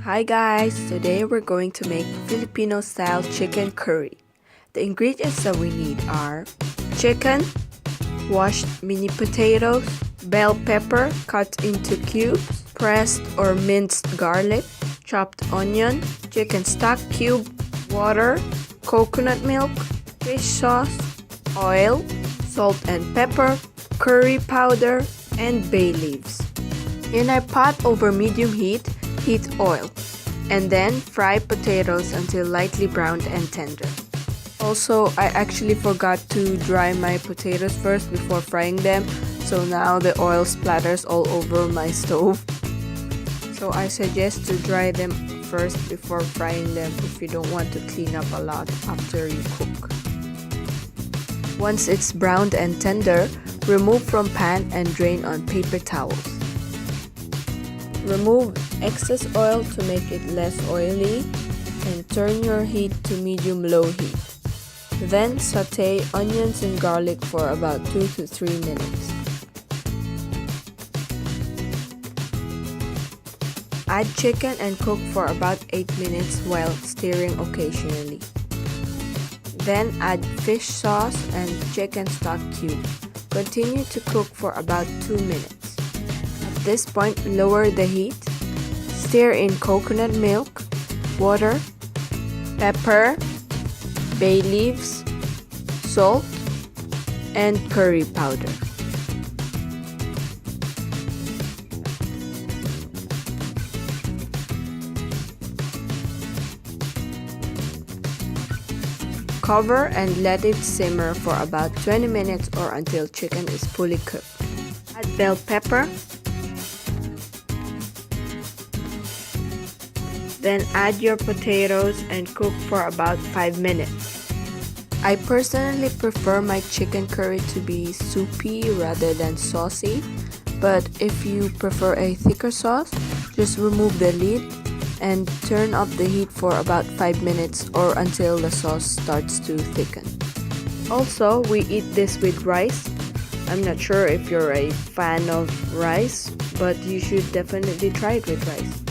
Hi guys, today we're going to make Filipino style chicken curry. The ingredients that we need are chicken, washed mini potatoes, bell pepper cut into cubes, pressed or minced garlic, chopped onion, chicken stock cube, water, coconut milk, fish sauce, oil, salt and pepper, curry powder, and bay leaves. In a pot over medium heat, heat oil, and then fry potatoes until lightly browned and tender. Also, I actually forgot to dry my potatoes first before frying them, so now the oil splatters all over my stove. So I suggest to dry them first before frying them if you don't want to clean up a lot after you cook. Once it's browned and tender, remove from pan and drain on paper towels. Remove excess oil to make it less oily and turn your heat to medium-low heat. Then sauté onions and garlic for about 2 to 3 minutes. Add chicken and cook for about 8 minutes while stirring occasionally. Then add fish sauce and chicken stock cube. Continue to cook for about 2 minutes. At this point, lower the heat. Stir in coconut milk, water, pepper, bay leaves, salt, and curry powder. Cover and let it simmer for about 20 minutes or until chicken is fully cooked. Add bell pepper. Then add your potatoes and cook for about 5 minutes. I personally prefer my chicken curry to be soupy rather than saucy, but if you prefer a thicker sauce, just remove the lid and turn up the heat for about 5 minutes or until the sauce starts to thicken. Also, we eat this with rice. I'm not sure if you're a fan of rice, but you should definitely try it with rice.